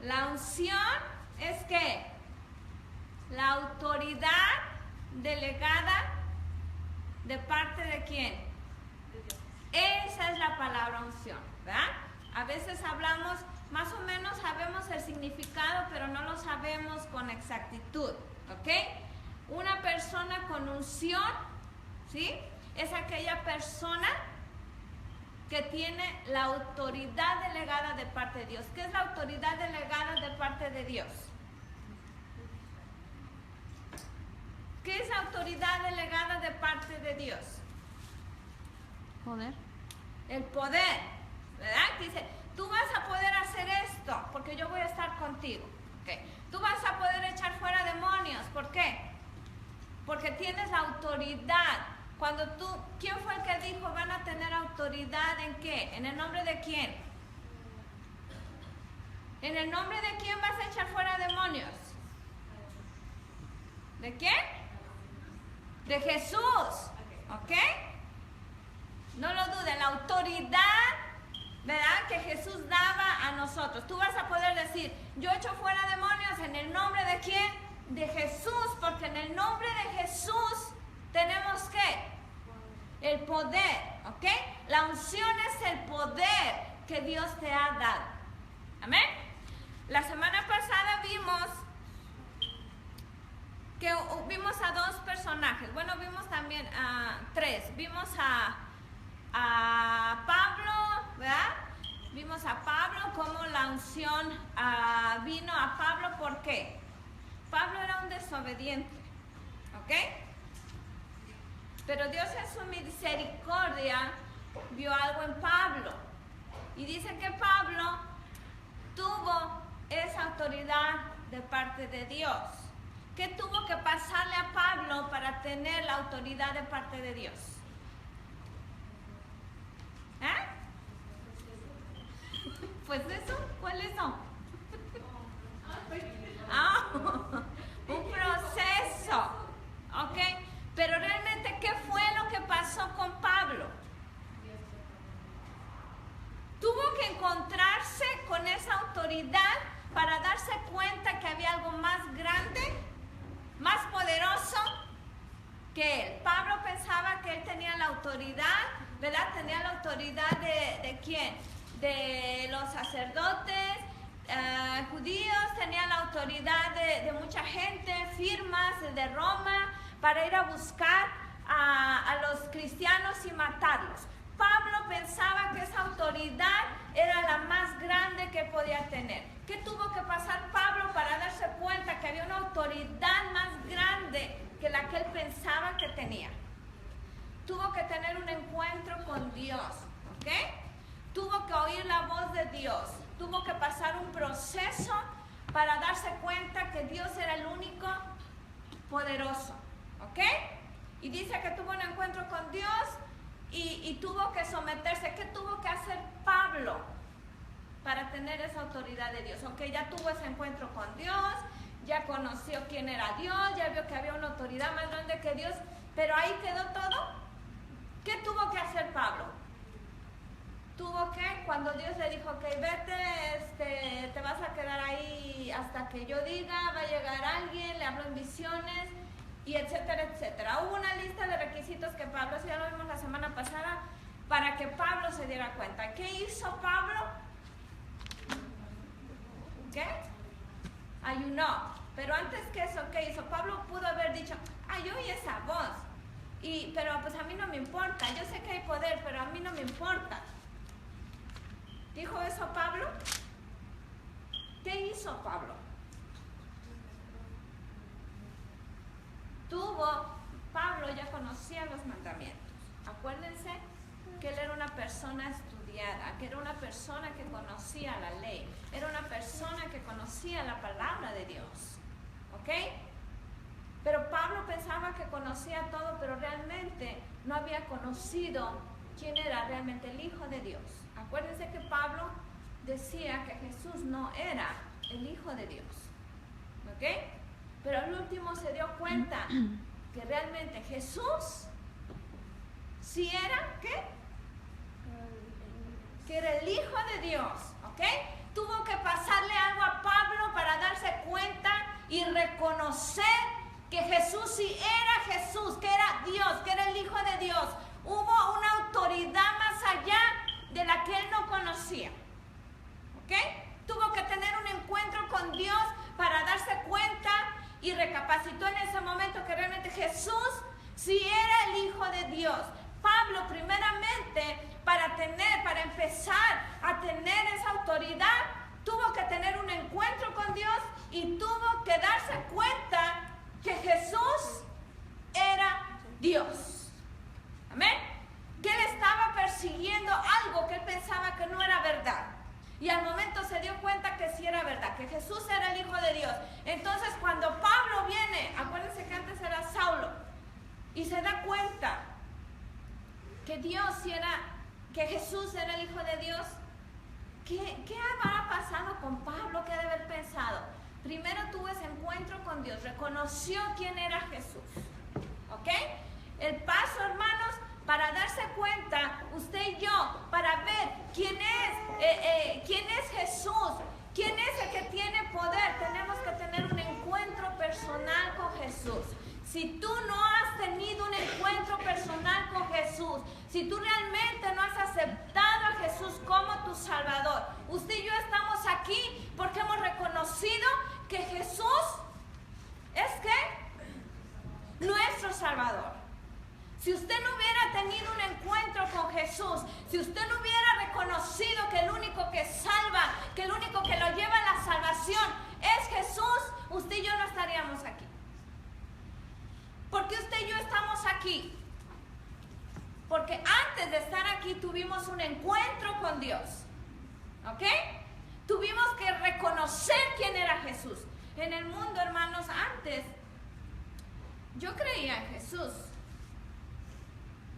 La unción es ¿qué? La autoridad delegada de parte de quién. Esa es la palabra unción, ¿verdad? A veces hablamos, más o menos sabemos el significado, pero no lo sabemos con exactitud, ¿ok? Una persona con unción, ¿sí? Es aquella persona que tiene la autoridad delegada de parte de Dios. ¿Qué es la autoridad delegada de parte de Dios? ¿Qué es la autoridad delegada de parte de Dios? Poder. El poder, ¿verdad? Dice, tú vas a poder hacer esto porque yo voy a estar contigo. ¿Okay? Tú vas a poder echar fuera demonios. ¿Por qué? Porque tienes la autoridad. Cuando tú, ¿quién fue el que dijo van a tener autoridad en qué? ¿En el nombre de quién? ¿En el nombre de quién vas a echar fuera demonios? ¿De quién? De Jesús, ¿ok? No lo duden, la autoridad, ¿verdad?, que Jesús daba a nosotros. Tú vas a poder decir, yo echo fuera demonios en el nombre de quién? De Jesús, porque en el nombre de Jesús tenemos ¿qué? El poder, ¿ok? La unción es el poder que Dios te ha dado. ¿Amén? La semana pasada vimos a dos personajes. Bueno, vimos también a tres. Vimos a Pablo, ¿verdad? Vimos a Pablo, cómo la unción vino a Pablo. ¿Por qué? Pablo era un desobediente, ¿ok? Pero Dios en su misericordia vio algo en Pablo. Y dice que Pablo tuvo esa autoridad de parte de Dios. ¿Qué tuvo que pasarle a Pablo para tener la autoridad de parte de Dios? ¿Eh? Pues eso, ¿cuáles son? Un proceso, ¿ok? Pero realmente, ¿qué fue lo que pasó con Pablo? Tuvo que encontrarse con esa autoridad para darse cuenta que había algo más grande, más poderoso que él. Pablo pensaba que él tenía la autoridad, ¿verdad? Tenía la autoridad ¿de quién? De los sacerdotes judíos, tenía la autoridad de mucha gente, firmas de Roma, para ir a buscar a los cristianos y matarlos. Pablo pensaba que esa autoridad era la más grande que podía tener. ¿Qué tuvo que pasar Pablo para darse cuenta que había una autoridad más grande que la que él pensaba que tenía? Tuvo que tener un encuentro con Dios, ¿ok? Tuvo que oír la voz de Dios. Tuvo que pasar un proceso para darse cuenta que Dios era el único poderoso, ¿ok? Y dice que tuvo un encuentro con Dios y tuvo que someterse. ¿Qué tuvo que hacer Pablo para tener esa autoridad de Dios? Ok, ya tuvo ese encuentro con Dios, ya conoció quién era Dios, ya vio que había una autoridad más grande que Dios, pero ahí quedó todo. ¿Qué tuvo que hacer Pablo? Tuvo que, cuando Dios le dijo, ok, vete, te vas a quedar ahí hasta que yo diga, va a llegar alguien, le hablo en visiones, y etcétera, etcétera. Hubo una lista de requisitos que Pablo, ya lo vimos la semana pasada, para que Pablo se diera cuenta. ¿Qué hizo Pablo? ¿Qué? Ayunó. Pero antes que eso, ¿qué hizo? Pablo pudo haber dicho, yo oí esa voz, pero pues a mí no me importa, yo sé que hay poder, pero a mí no me importa. ¿Dijo eso Pablo? ¿Qué hizo Pablo? Pablo ya conocía los mandamientos. Acuérdense que él era una persona estudiada, que era una persona que conocía la ley, era una persona que conocía la palabra de Dios, ¿ok? Pero Pablo pensaba que conocía todo, pero realmente no había conocido quién era realmente el Hijo de Dios. Acuérdense que Pablo decía que Jesús no era el Hijo de Dios, ¿ok? Pero al último se dio cuenta que realmente Jesús sí era, ¿qué? Que era el Hijo de Dios, ¿ok? Tuvo que pasarle algo a Pablo reconocer que Jesús sí era Jesús, que era Dios, que era el Hijo de Dios. Hubo una autoridad más allá de la que él no conocía. ¿Ok? Tuvo que tener un encuentro con Dios para darse cuenta y recapacitó en ese momento que realmente Jesús sí era el Hijo de Dios. Pablo, primeramente, para empezar a tener esa autoridad, tuvo que tener un encuentro con Dios y tuvo que darse cuenta que Jesús era Dios. Amén. Que él estaba persiguiendo algo que él pensaba que no era verdad. Y al momento se dio cuenta que sí era verdad, que Jesús era el Hijo de Dios. Entonces cuando Pablo viene, acuérdense que antes era Saulo, y se da cuenta que que Jesús era el Hijo de Dios, ¿qué habrá pasado con Pablo? ¿Qué debe haber pensado? Primero tuvo ese encuentro con Dios, reconoció quién era Jesús. ¿Ok? El paso, hermanos, para darse cuenta, usted y yo, para ver quién es Jesús, quién es el que tiene poder, tenemos que tener un encuentro personal con Jesús. Si tú no has tenido un encuentro personal con Jesús, si tú realmente no has aceptado a Jesús como tu Salvador, usted y yo estamos aquí porque hemos reconocido que Jesús es ¿qué? Nuestro Salvador. Si usted no hubiera tenido un encuentro con Jesús, si usted no hubiera reconocido que el único que salva, que el único que lo lleva a la salvación es Jesús, usted y yo no estaríamos aquí. ¿Por qué usted y yo estamos aquí? Porque antes de estar aquí tuvimos un encuentro con Dios. ¿Ok? Tuvimos que reconocer quién era Jesús. En el mundo, hermanos, antes yo creía en Jesús.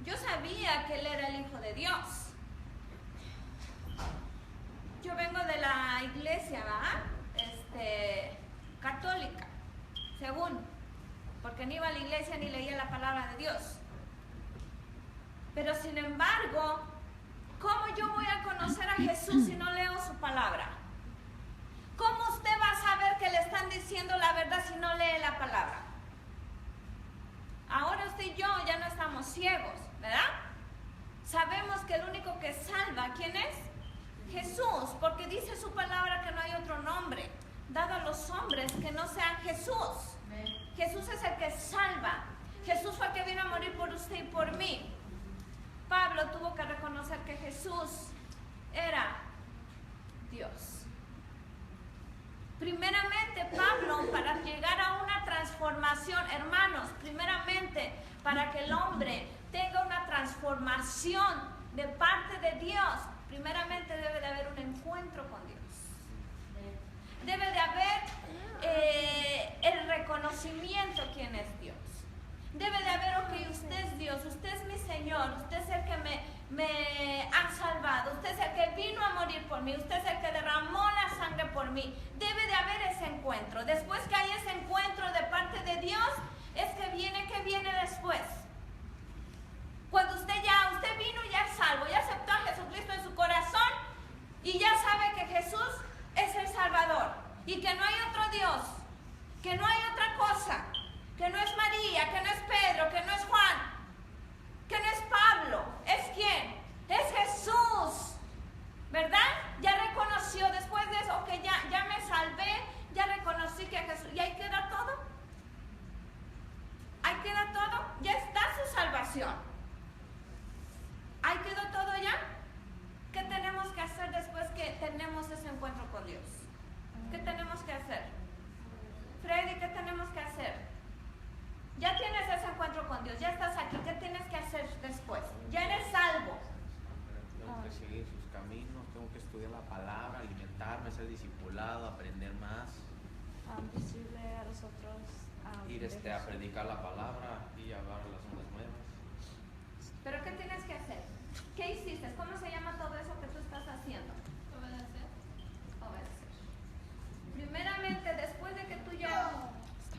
Yo sabía que Él era el Hijo de Dios. Yo vengo de la iglesia, ¿verdad? Católica, según. Porque ni iba a la iglesia ni leía la palabra de Dios. Pero sin embargo, ¿cómo yo voy a conocer a Jesús si no leo su palabra? ¿Cómo usted va a saber que le están diciendo la verdad si no lee la palabra? Ahora usted y yo ya no estamos ciegos, ¿verdad? Sabemos que el único que salva, ¿quién es? Jesús, porque dice su palabra que no hay otro nombre dado a los hombres que no sea Jesús. Jesús es el que salva. Jesús fue el que vino a morir por usted y por mí. Pablo tuvo que reconocer que Jesús era Dios. Primeramente, Pablo, para llegar a una transformación, hermanos, primeramente, para que el hombre tenga una transformación de parte de Dios, primeramente debe de haber un encuentro con Dios. Debe de haber el reconocimiento quién es Dios. Debe de haber, ok, usted es Dios, usted es mi Señor, usted es el que me ha salvado, usted es el que vino a morir por mí, usted es el que derramó la sangre por mí. Debe de haber ese encuentro. Después que hay ese encuentro de parte de Dios, es que viene después. Cuando usted vino ya es salvo, ya aceptó a Jesucristo en su corazón y ya sabe que Jesús es el Salvador y que no hay otro Dios, que no hay otra cosa, que no es María, que no es Pedro, que no es Juan, que no es Pablo. ¿Es quién? Es Jesús, ¿verdad? Ya reconoció después de eso, ok, ya me salvé, ya reconocí que Jesús, y ahí queda todo. Ahí queda todo, ya está su salvación. Ahí quedó todo ya. ¿Qué tenemos que hacer después que tenemos ese encuentro con Dios? ¿Qué tenemos que hacer? Freddy, ¿qué tenemos que hacer? Ya tienes ese encuentro con Dios, ya estás aquí. ¿Qué tienes que hacer después? Ya eres salvo. Tengo que seguir sus caminos, tengo que estudiar la palabra, alimentarme, ser discipulado, aprender más. Decirle a los otros. Ir a predicar la palabra y hablar a las ondas nuevas. ¿Pero qué tienes que hacer? ¿Qué hiciste? ¿Cómo se llama todo eso que tú estás haciendo? Obedecer. Primeramente, después de que tú ya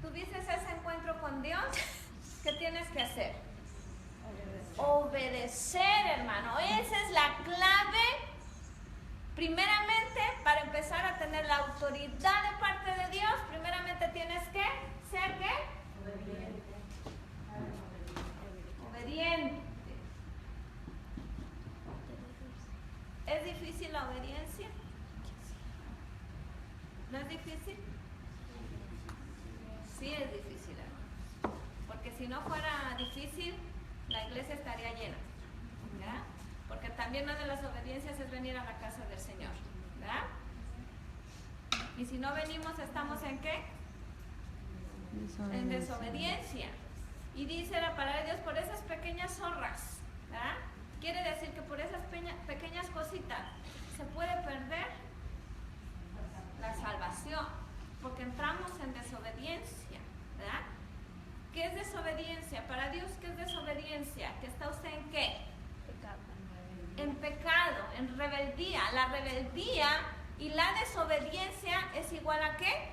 tuviste ese encuentro con Dios, ¿qué tienes que hacer? Obedecer, hermano. Esa es la clave. Primeramente, para empezar a tener la autoridad de parte de Dios, primeramente tienes que ser es difícil? Sí es difícil, hermanos. Porque si no fuera difícil, la iglesia estaría llena, ¿verdad? Porque también una de las obediencias es venir a la casa del Señor, ¿verdad? Y si no venimos, ¿estamos en qué? En desobediencia. Y dice la palabra de Dios, por esas pequeñas zorras, ¿verdad? Quiere decir que por esas pequeñas cositas se puede perder la salvación, porque entramos en desobediencia, ¿verdad? ¿Qué es desobediencia? Para Dios, ¿qué es desobediencia? ¿Que está usted en qué? Pecado. En pecado, en rebeldía. La rebeldía y la desobediencia es igual a ¿qué?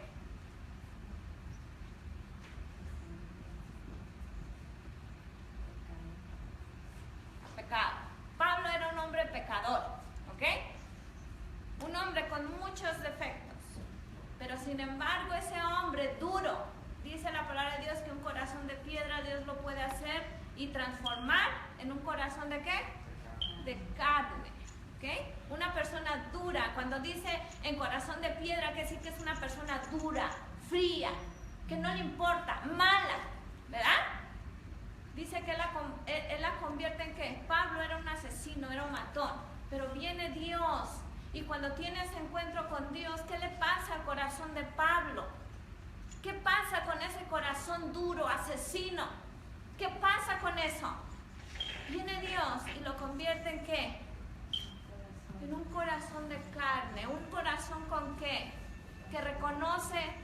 A pecado. Pablo era un hombre pecador, ¿ok? Un hombre con muchos defectos. Pero sin embargo, ese hombre duro, dice la palabra de Dios que un corazón de piedra Dios lo puede hacer y transformar en un corazón ¿de qué? De carne, ¿ok? Una persona dura, cuando dice en corazón de piedra, quiere decir que es una persona dura, fría, que no le importa, mala, ¿verdad? Dice que él la convierte en ¿qué? Pablo era un asesino, era un matón, pero viene Dios, y cuando tiene ese encuentro con Dios, ¿qué le pasa al corazón de Pablo? ¿Qué pasa con ese corazón duro, asesino? ¿Qué pasa con eso? Viene Dios y lo convierte en ¿qué? En un corazón de carne, un corazón con ¿qué? Que reconoce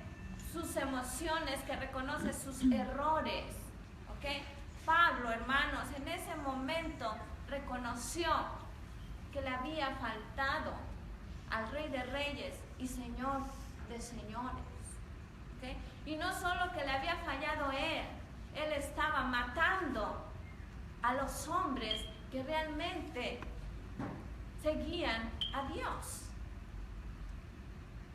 sus emociones, que reconoce sus errores, ¿ok? Pablo, hermanos, en ese momento reconoció que le había faltado al Rey de Reyes y Señor de Señores, ¿ok? Y no solo que le había fallado él estaba matando a los hombres que realmente seguían a Dios.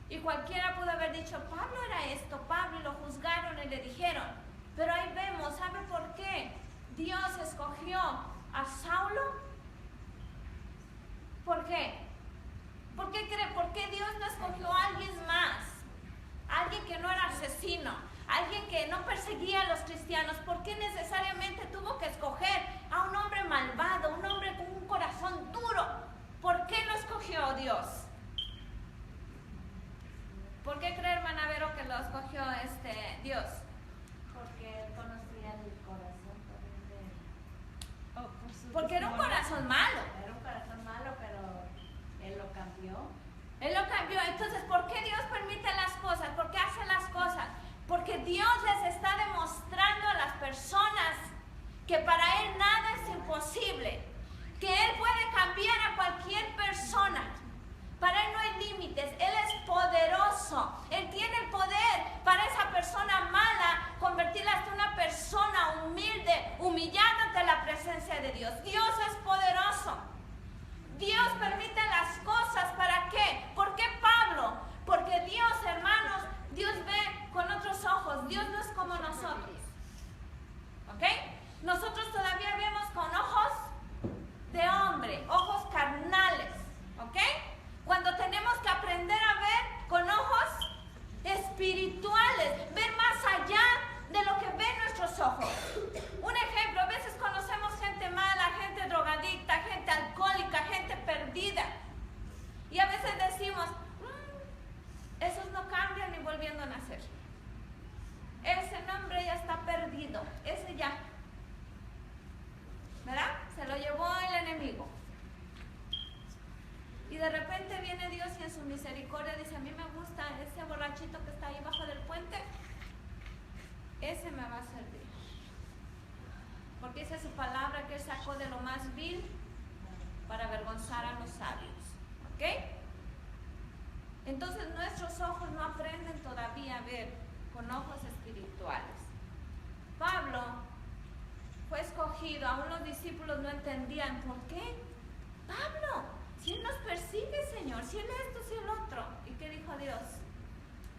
Y cualquiera pudo haber dicho, Pablo era esto, Pablo, y lo juzgaron y le dijeron. Pero ahí vemos, ¿sabe por qué Dios escogió a Saulo? ¿Por qué? ¿Por qué cree? ¿Por qué Dios no escogió a alguien más? Alguien que no era asesino, alguien que no perseguía a los cristianos. ¿Por qué necesariamente tuvo que escoger a un hombre malvado, un hombre con un corazón duro? ¿Por qué lo escogió Dios? ¿Por qué cree, hermana Vero, que lo escogió Dios? Porque él conocía el corazón también de... Porque era un corazón malo. Era un corazón malo, pero él lo cambió. Él lo cambió. Entonces, ¿por qué Dios permite las cosas? ¿Por qué hace las cosas? Porque Dios les está demostrando a las personas que para Él nada es imposible. Que Él puede cambiar a cualquier persona. Para Él no hay límites. Él es poderoso. Él tiene el poder para esa persona mala convertirla hasta una persona humilde, humillada ante la presencia de Dios. Dios es poderoso. Dios permite las cosas, ¿para qué? ¿Por qué Pablo? Porque Dios, hermanos, Dios ve con otros ojos. Dios no es como nosotros, ¿ok? Nosotros todavía vemos con ojos de hombre, ojos carnales, ¿ok? Cuando tenemos que aprender a ver con ojos espirituales, ver más allá de lo que ven nuestros ojos. Un ejemplo, a veces conocemos gente mala, gente drogadicta, gente alcohólica, gente perdida. Y a veces decimos, esos no cambian ni volviendo a nacer. Ese nombre ya está perdido, ese ya. ¿Verdad? Se lo llevó el enemigo. Y de repente viene Dios y en su misericordia dice, a mí me gusta ese borrachito que está ahí bajo del puente, ese me va a servir. Porque dice su palabra que Él sacó de lo más vil para avergonzar a los sabios. ¿Ok? Entonces nuestros ojos no aprenden todavía a ver con ojos espirituales. Pablo fue escogido, aún los discípulos no entendían por qué. Pablo, si Él nos persigue, Señor, si Él esto, si el otro. ¿Y qué dijo Dios?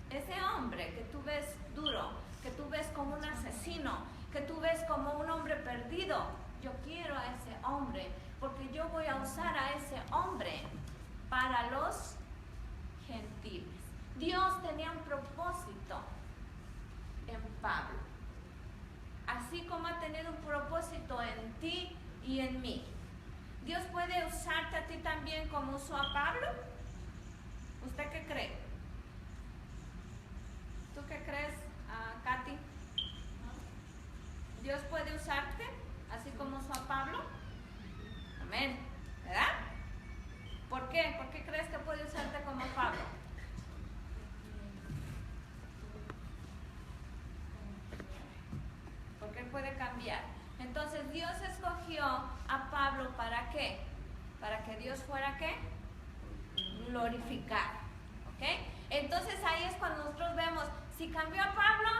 Ese hombre que tú ves duro, que tú ves como un asesino, que tú ves como un hombre perdido, yo quiero a ese hombre, porque yo voy a usar a ese hombre para los gentiles. Dios tenía Pablo. Así como ha tenido un propósito en ti y en mí. ¿Dios puede usarte a ti también como usó a Pablo? ¿Usted qué cree? ¿Tú qué crees, Katy? ¿Dios puede usarte así como usó a Pablo? Amén. ¿Verdad? ¿Por qué? ¿Por qué crees que puede usarte como Pablo? Porque él puede cambiar. Entonces Dios escogió a Pablo ¿para qué? Para que Dios fuera ¿qué? Glorificado. ¿Ok? Entonces ahí es cuando nosotros vemos, si cambió a Pablo,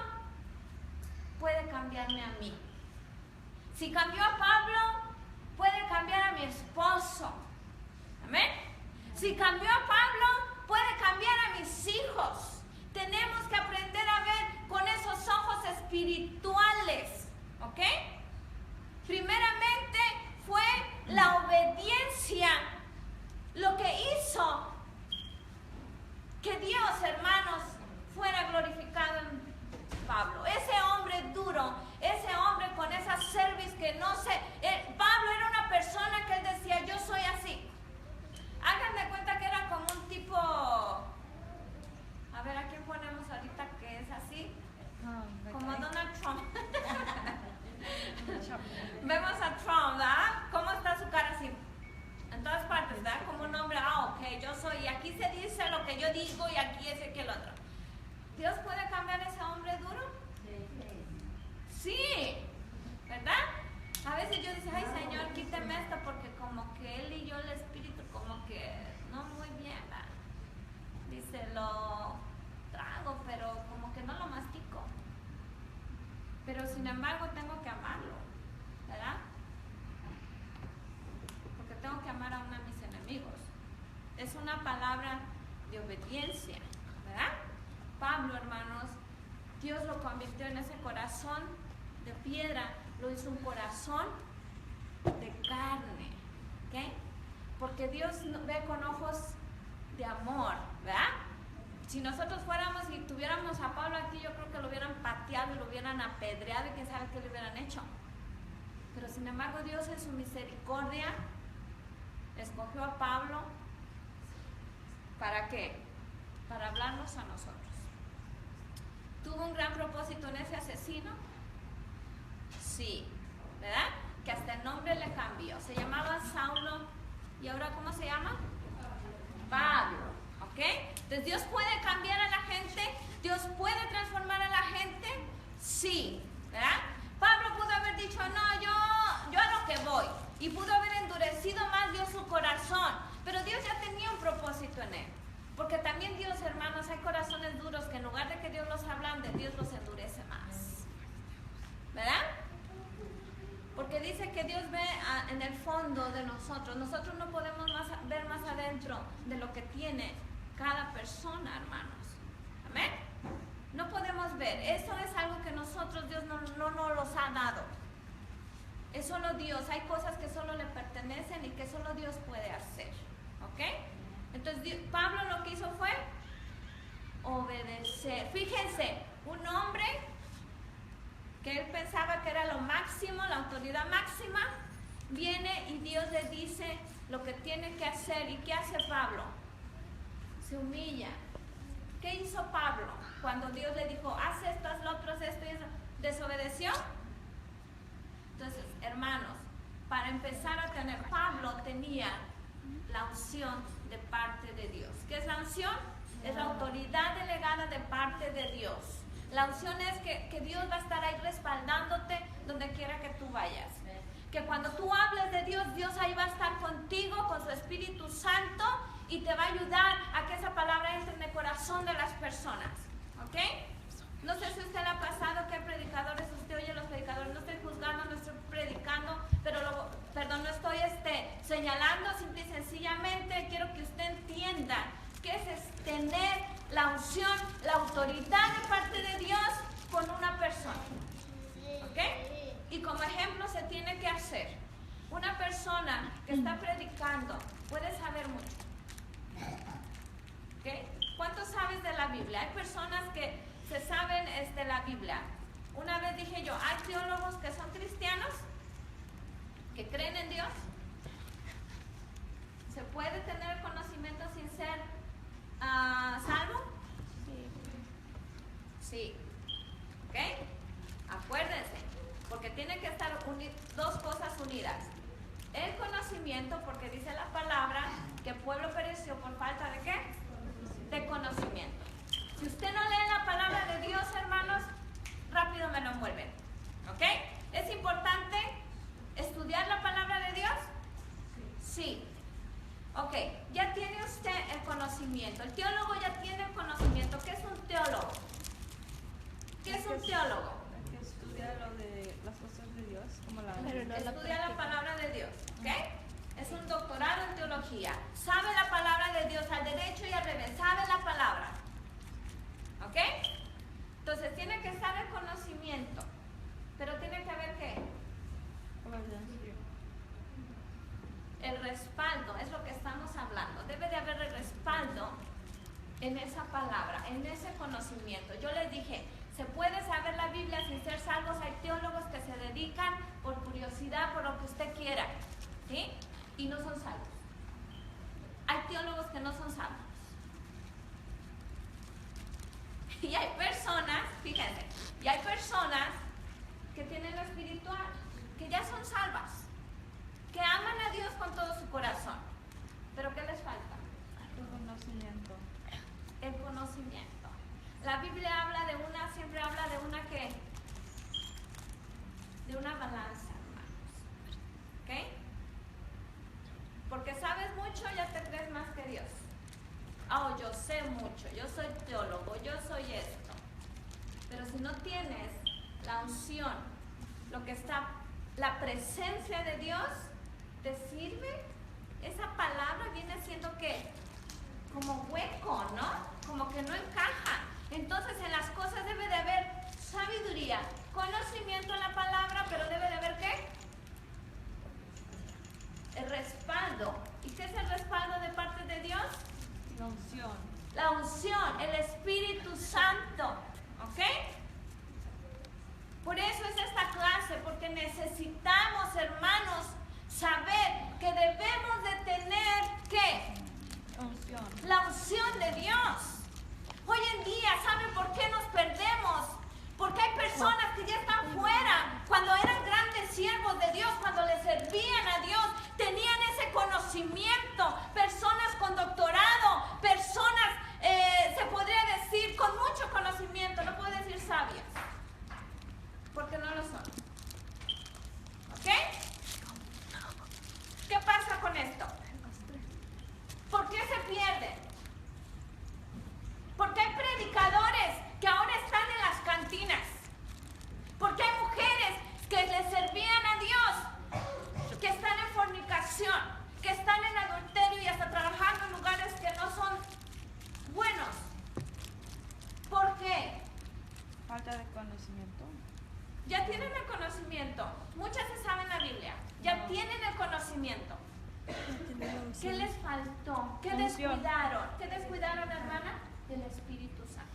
puede cambiarme a mí. Si cambió a Pablo, puede cambiar a mi esposo. Amén. Si cambió a Pablo, puede cambiar a mis hijos. Tenemos que aprender a ver con esos ojos espirituales. ¿Ok? Primeramente fue la obediencia lo que hizo que Dios, hermanos, fuera glorificado en Pablo. Ese hombre duro, ese hombre con esa cerviz que no sé, Pablo era una persona que él decía, yo soy así. Hagan de cuenta que era como un tipo, a ver, ¿a quién ponemos ahorita que es así? Como Donald Trump. Vemos a Trump, ¿verdad? ¿Cómo está su cara así? En todas partes, ¿verdad? Como un hombre, ok, yo soy, y aquí se dice lo que yo digo y aquí es que el otro. ¿Dios puede cambiar a ese hombre duro? Sí, ¿verdad? A veces yo digo, ay Señor, quíteme esto porque como que él y yo el espíritu como que no muy bien, ¿verdad? Dice, lo trago, pero como que no lo mastico. Pero sin embargo tengo que amarlo, ¿verdad? Porque tengo que amar a uno de mis enemigos. Es una palabra de obediencia, ¿verdad? Pablo, hermanos, Dios lo convirtió en ese corazón de piedra, lo hizo un corazón de carne, ¿ok? Porque Dios ve con ojos de amor, ¿verdad? Si nosotros fuéramos y tuviéramos a Pablo aquí, yo creo que lo hubieran pateado y lo hubieran apedreado y quién sabe qué le hubieran hecho. Pero sin embargo Dios en su misericordia escogió a Pablo, ¿para qué? Para hablarnos a nosotros. ¿Tuvo un gran propósito en ese asesino? Sí, ¿verdad? Que hasta el nombre le cambió. Se llamaba Saulo y ahora ¿cómo se llama? Pablo, ¿ok? Entonces Dios puede cambiar a la gente, Dios puede transformar a la gente, sí, ¿verdad? Pablo pudo haber dicho, no, yo a lo que voy, y pudo haber endurecido más Dios su corazón, pero Dios ya tenía un propósito en él. Porque también Dios, hermanos, hay corazones duros que en lugar de que Dios los ablande, Dios los endurece más. ¿Verdad? Porque dice que Dios ve en el fondo de nosotros. Nosotros no podemos ver más adentro de lo que tiene cada persona, hermanos. ¿Amén? No podemos ver. Eso es algo que nosotros, Dios no nos los ha dado. Es solo Dios. Hay cosas que solo le pertenecen y que solo Dios puede hacer. ¿Ok? Entonces Pablo lo que hizo fue obedecer. Fíjense, un hombre que él pensaba que era lo máximo, la autoridad máxima, viene y Dios le dice lo que tiene que hacer. ¿Y qué hace Pablo? Se humilla. ¿Qué hizo Pablo cuando Dios le dijo, haz esto, haz lo otro, haz esto y eso? ¿Desobedeció? Entonces, hermanos, para empezar a tener, Pablo tenía la unción de parte de Dios. ¿Qué es la unción? Es la autoridad delegada de parte de Dios. La unción es que Dios va a estar ahí respaldándote donde quiera que tú vayas. Que cuando tú hables de Dios, Dios ahí va a estar contigo con su Espíritu Santo y te va a ayudar a que esa palabra entre en el corazón de las personas. ¿Ok? No sé si a usted le ha pasado que hay predicadores, usted oye los predicadores, no estoy juzgando, no estoy predicando, pero no estoy señalando, simple y sencillamente quiero que usted entienda que es tener la unción, la autoridad de parte de Dios con una persona. ¿Ok? Y como ejemplo se tiene que hacer. Una persona que está predicando puede saber mucho. ¿Ok? ¿Cuánto sabes de la Biblia? Hay personas que se saben la Biblia. Una vez dije yo, hay teólogos que son cristianos, que creen en Dios. ¿Se puede tener conocimiento sin ser salvo? Sí. ¿Ok? Acuérdense, porque tienen que estar dos cosas unidas. El conocimiento, porque dice la palabra que el pueblo pereció por falta de ¿qué? De conocimiento. Si usted no lee la palabra de Dios, hermanos, rápido me lo envuelven. ¿Ok? ¿Es importante estudiar la palabra de Dios? Sí. Ok, ya tiene usted el conocimiento. El teólogo ya tiene el conocimiento. ¿Qué es un teólogo? ¿Qué es un teólogo? Que estudia lo de las cosas de Dios, como la Estudia la palabra de Dios. ¿Ok? Es un doctorado en teología. Sabe la palabra de Dios al derecho y al revés. Sabe la palabra. ¿Ok? Entonces tiene que estar el conocimiento. Pero tiene que haber ¿qué? El respaldo, es lo que estamos hablando. Debe de haber el respaldo en esa palabra, en ese conocimiento. Yo les dije, se puede saber la Biblia sin ser salvos. Hay teólogos que se dedican por curiosidad, por lo que usted quiera, ¿sí? Y no son salvos. Hay teólogos que no son salvos. Y hay personas, fíjense, y hay personas que tienen lo espiritual, que ya son salvas, que aman a Dios con todo su corazón. ¿Pero qué les falta? el conocimiento. El conocimiento. La Biblia habla de una, siempre habla de una que, de una balanza, hermanos. ¿Ok? Porque sabes mucho, ya te crees más que Dios. Oh, yo sé mucho, yo soy teólogo, yo soy esto. Pero si no tienes la unción, lo que está, la presencia de Dios, ¿te sirve? Esa palabra viene siendo que como hueco, ¿no? Como que no encaja. Entonces en las cosas debe de haber sabiduría, conocimiento en la palabra, pero debe de haber ¿qué? El respaldo. ¿Y qué es el respaldo de parte de Dios? La unción. La unción, el Espíritu Santo. ¿Ok? Por eso es esta clase, porque necesitamos, hermanos, saber que debemos de tener ¿qué? Unción. La unción de Dios. Hoy en día, ¿saben por qué nos perdemos? Porque hay personas que ya están fuera, cuando eran grandes siervos de Dios, cuando le servían a Dios, tenían ese conocimiento, personas con doctorado, personas, se podría decir, con mucho conocimiento, no puedo decir sabias, porque no lo son. ¿Ok? ¿Qué pasa con esto? ¿Por qué se pierden? Porque hay predicadores que ahora están en las cantinas. Porque hay mujeres que le servían a Dios, que están en fornicación, que están en adulterio y hasta trabajando en lugares que no son buenos. ¿Por qué? Falta de conocimiento. Ya tienen el conocimiento. Muchas se saben la Biblia. Ya tienen el conocimiento. ¿Qué les faltó? ¿Qué descuidaron? ¿Qué descuidaron, hermana? El Espíritu Santo.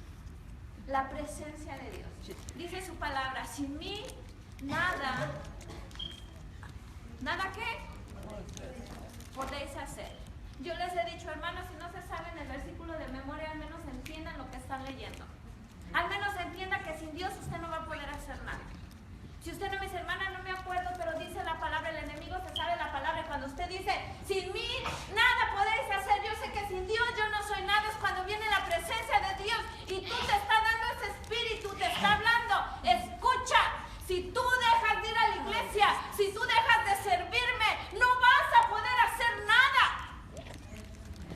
La presencia de Dios. Dice su palabra, sin mí nada qué podéis hacer. Yo les he dicho, hermanos, si no se saben el versículo de memoria, al menos entiendan lo que están leyendo. Al menos entienda que sin Dios usted no va a poder hacer nada. Si usted no me dice, hermana, no me acuerdo, pero dice la palabra, el enemigo se sabe la palabra. Y cuando usted dice, sin mí nada podéis hacer, yo sé que sin Dios yo no soy nada. Es cuando viene la presencia de Dios y tú te está dando ese espíritu, te está hablando. Escucha, si tú dejas de ir a la iglesia, si tú dejas de servirme, no vas a poder hacer nada.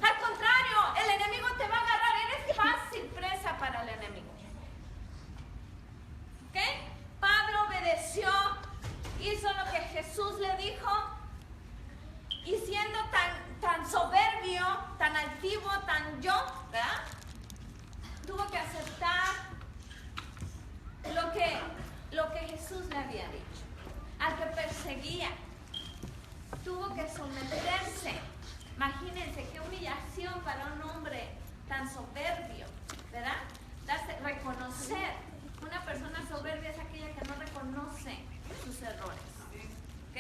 Al contrario, el enemigo te va a agarrar. Eres fácil presa para el enemigo. ¿Ok? Pablo obedeció, hizo lo que Jesús le dijo, y siendo tan soberbio, tan altivo, tan yo, ¿verdad? Tuvo que aceptar lo que Jesús le había dicho. Al que perseguía, tuvo que someterse. Imagínense qué humillación para un hombre tan soberbio, ¿verdad? Reconocer. Una persona soberbia es aquella errores. ¿Ok?